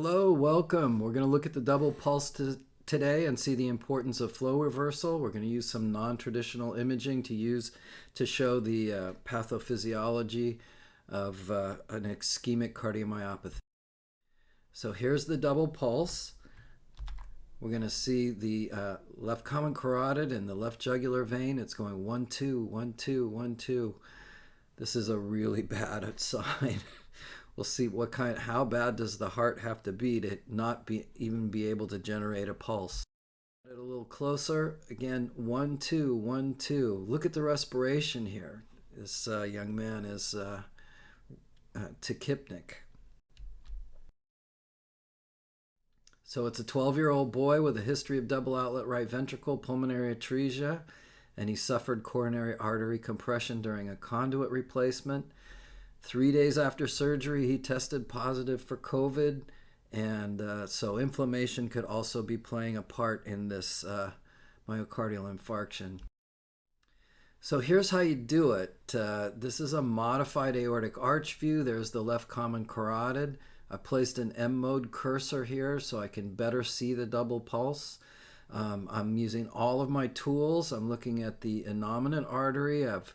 Hello, welcome. We're going to look at the double pulse today and see the importance of flow reversal. We're going to use some non-traditional imaging to show the pathophysiology of an ischemic cardiomyopathy. So here's the double pulse. We're going to see the left common carotid and the left jugular vein. It's going 1, 2, 1, 2, 1, 2. This is a really bad sign. We'll see how bad does the heart have to be to not even be able to generate a pulse. Get a little closer. Again, 1, 2, 1, 2. Look at the respiration here. This young man is tachypnic. So it's a 12-year-old boy with a history of double outlet right ventricle pulmonary atresia, and he suffered coronary artery compression during a conduit replacement. 3 days after surgery, he tested positive for COVID, and so inflammation could also be playing a part in this myocardial infarction. So here's how you do it. This is a modified aortic arch view. There's the left common carotid. I placed an M-mode cursor here so I can better see the double pulse. I'm using all of my tools. I'm looking at the innominate artery. I've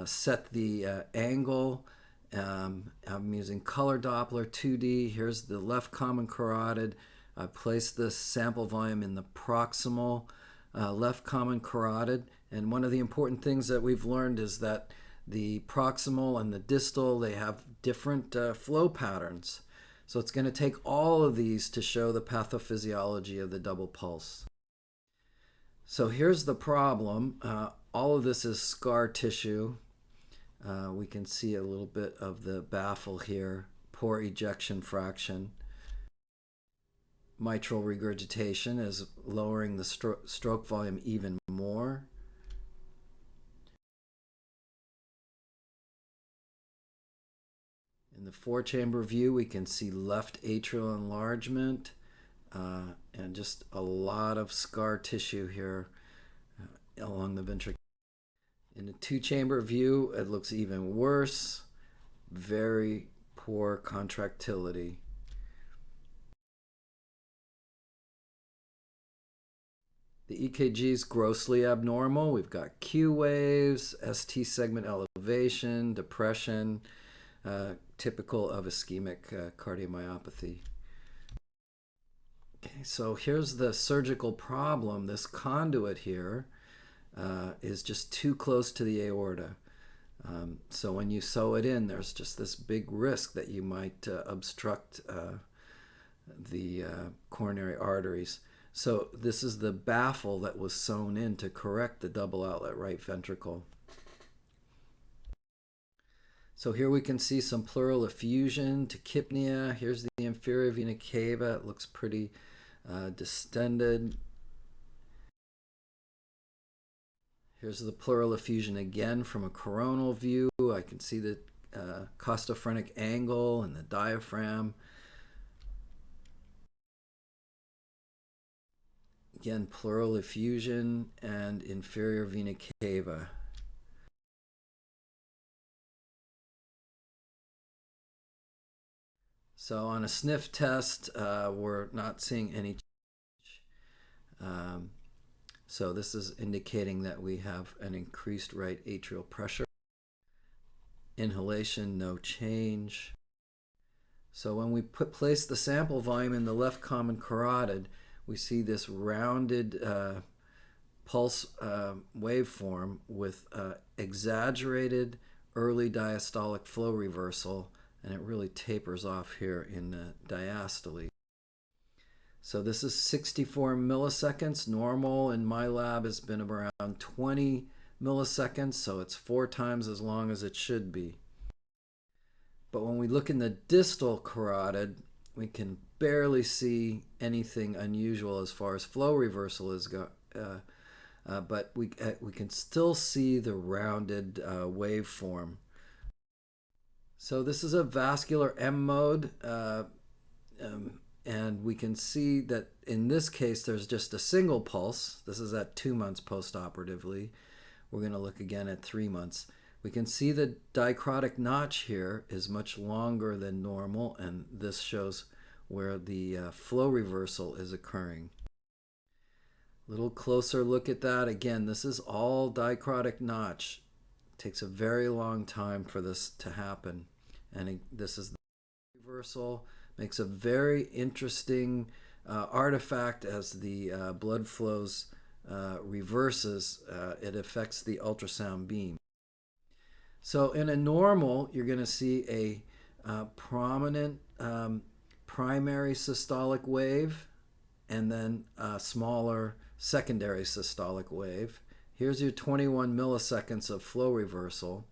set the angle. I'm using color Doppler 2D. Here's the left common carotid. I placed the sample volume in the proximal left common carotid. And one of the important things that we've learned is that the proximal and the distal, they have different flow patterns. So it's going to take all of these to show the pathophysiology of the double pulse. So here's the problem. All of this is scar tissue. We can see a little bit of the baffle here, poor ejection fraction. Mitral regurgitation is lowering the stroke volume even more. In the four-chamber view, we can see left atrial enlargement and just a lot of scar tissue here along the ventricle. In the two-chamber view, it looks even worse. Very poor contractility. The EKG is grossly abnormal. We've got Q waves, ST segment elevation, depression, typical of ischemic cardiomyopathy. Okay, so here's the surgical problem. This conduit here is just too close to the aorta. So when you sew it in, there's just this big risk that you might obstruct the coronary arteries. So this is the baffle that was sewn in to correct the double outlet right ventricle. So here we can see some pleural effusion, tachypnea. Here's the inferior vena cava. It looks pretty distended. Here's the pleural effusion again from a coronal view. I can see the costophrenic angle and the diaphragm. Again, pleural effusion and inferior vena cava. So on a sniff test, we're not seeing any change. So this is indicating that we have an increased right atrial pressure. Inhalation, no change. So when we place the sample volume in the left common carotid, we see this rounded pulse waveform with exaggerated early diastolic flow reversal, and it really tapers off here in diastole. So this is 64 milliseconds. Normal in my lab has been around 20 milliseconds, so it's 4 times as long as it should be. But when we look in the distal carotid, we can barely see anything unusual as far as flow reversal is but we can still see the rounded waveform. So this is a vascular M mode, and we can see that in this case there's just a single pulse. This is at 2 months postoperatively. We're going to look again at 3 months. We can see the dicrotic notch here is much longer than normal, and this shows where the flow reversal is occurring. Little closer look at that. Again, this is all dicrotic notch. It takes a very long time for this to happen. And this is the reversal. Makes a very interesting artifact as the blood flows reverses. It affects the ultrasound beam. So in a normal, you're going to see a prominent primary systolic wave and then a smaller secondary systolic wave. Here's your 21 milliseconds of flow reversal.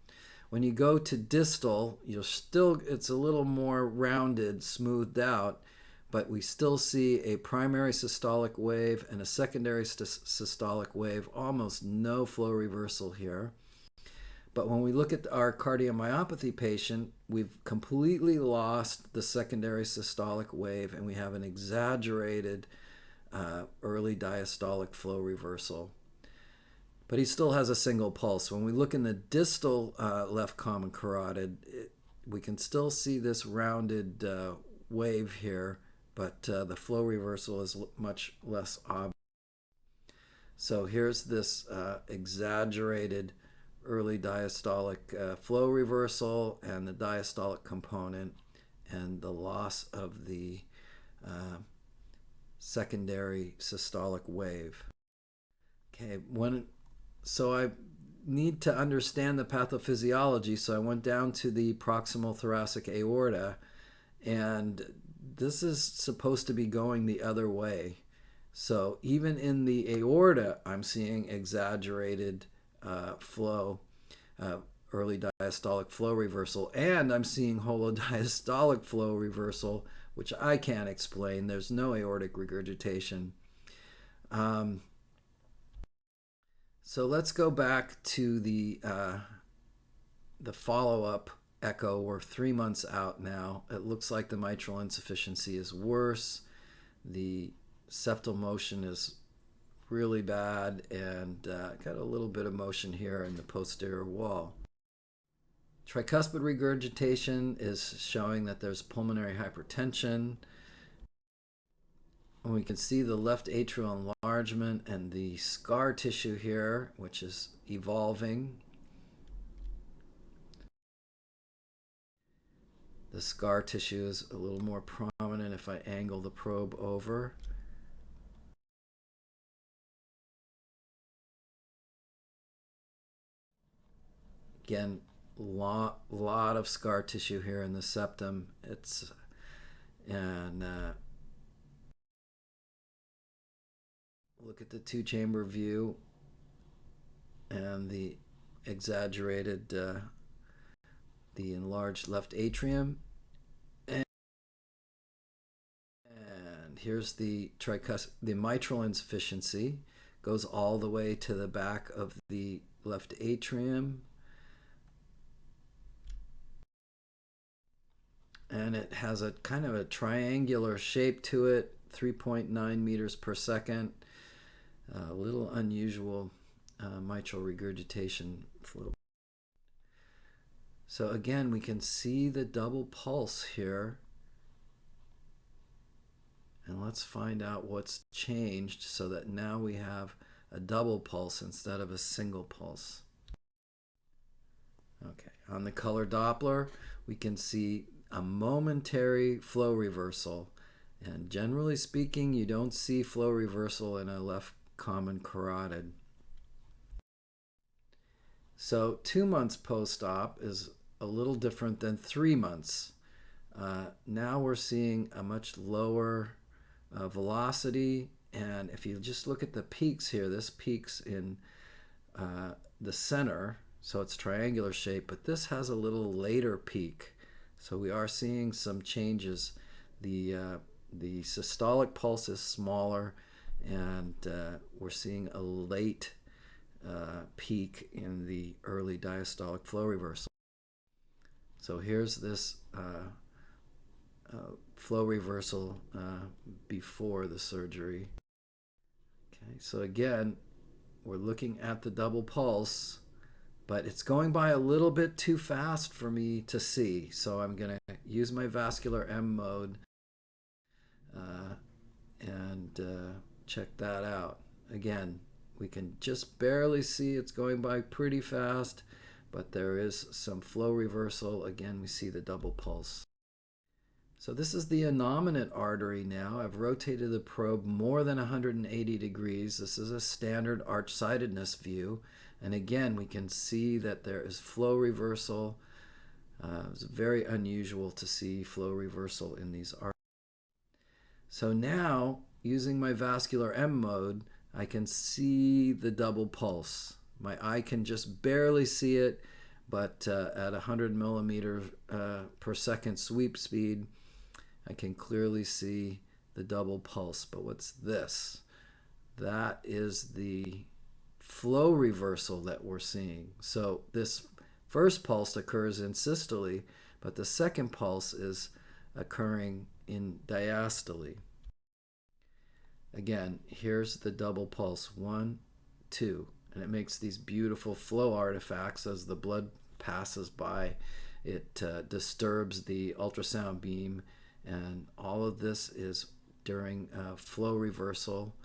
When you go to distal, it's a little more rounded, smoothed out, but we still see a primary systolic wave and a secondary systolic wave, almost no flow reversal here. But when we look at our cardiomyopathy patient, we've completely lost the secondary systolic wave and we have an exaggerated early diastolic flow reversal. But he still has a single pulse. When we look in the distal left common carotid, we can still see this rounded wave here, but the flow reversal is much less obvious. So here's this exaggerated early diastolic flow reversal and the diastolic component and the loss of the secondary systolic wave. Okay, so I need to understand the pathophysiology, so I went down to the proximal thoracic aorta, and this is supposed to be going the other way. So even in the aorta, I'm seeing exaggerated flow, early diastolic flow reversal, and I'm seeing holodiastolic flow reversal, which I can't explain. There's no aortic regurgitation. So let's go back to the follow-up echo. We're 3 months out now. It looks like the mitral insufficiency is worse. The septal motion is really bad, and got a little bit of motion here in the posterior wall. Tricuspid regurgitation is showing that there's pulmonary hypertension. And we can see the left atrial enlargement and the scar tissue here, which is evolving. The scar tissue is a little more prominent if I angle the probe over. Again, lot of scar tissue here in the septum. Look at the two-chamber view and the exaggerated, the enlarged left atrium. And here's the mitral insufficiency. Goes all the way to the back of the left atrium. And it has a kind of a triangular shape to it, 3.9 meters per second. A little unusual mitral regurgitation flow. So again, we can see the double pulse here. And let's find out what's changed so that now we have a double pulse instead of a single pulse. Okay, on the color Doppler, we can see a momentary flow reversal. And generally speaking, you don't see flow reversal in a left common carotid. So 2 months post-op is a little different than 3 months. Now we're seeing a much lower velocity, and if you just look at the peaks here, this peaks in the center, so it's triangular shape, but this has a little later peak. So we are seeing some changes. The systolic pulse is smaller, and we're seeing a late peak in the early diastolic flow reversal. So here's this flow reversal before the surgery. Okay, so again, we're looking at the double pulse, but it's going by a little bit too fast for me to see. So I'm going to use my vascular M mode. uh, and check that out. Again, we can just barely see it's going by pretty fast, but there is some flow reversal. Again, we see the double pulse. So this is the innominate artery now. I've rotated the probe more than 180 degrees. This is a standard arch-sidedness view. And again, we can see that there is flow reversal. It's very unusual to see flow reversal in these arteries. So now, using my vascular M mode, I can see the double pulse. My eye can just barely see it, but at 100 millimeters per second sweep speed, I can clearly see the double pulse. But what's this? That is the flow reversal that we're seeing. So this first pulse occurs in systole, but the second pulse is occurring in diastole. Again, here's the double pulse, 1, 2, and it makes these beautiful flow artifacts as the blood passes by. It disturbs the ultrasound beam, and all of this is during flow reversal.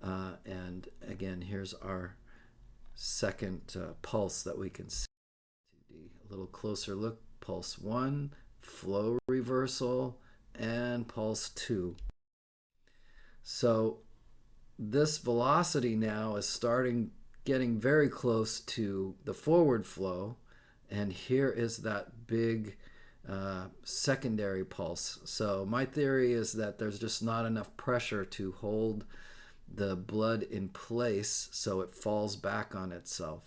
And again, here's our second pulse that we can see. A little closer look. Pulse 1, flow reversal, and pulse 2. So this velocity now is getting very close to the forward flow, and here is that big secondary pulse. So my theory is that there's just not enough pressure to hold the blood in place, so it falls back on itself.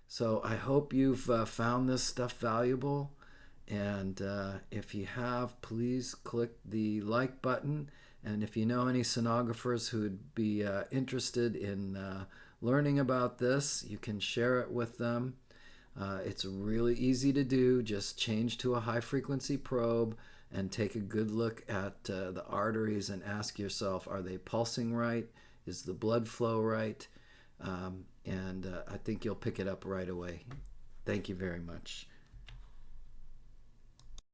So I hope you've found this stuff valuable, and if you have, please click the like button. And if you know any sonographers who would be interested in learning about this, you can share it with them. It's really easy to do. Just change to a high frequency probe and take a good look at the arteries and ask yourself, are they pulsing right? Is the blood flow right? And I think you'll pick it up right away. Thank you very much.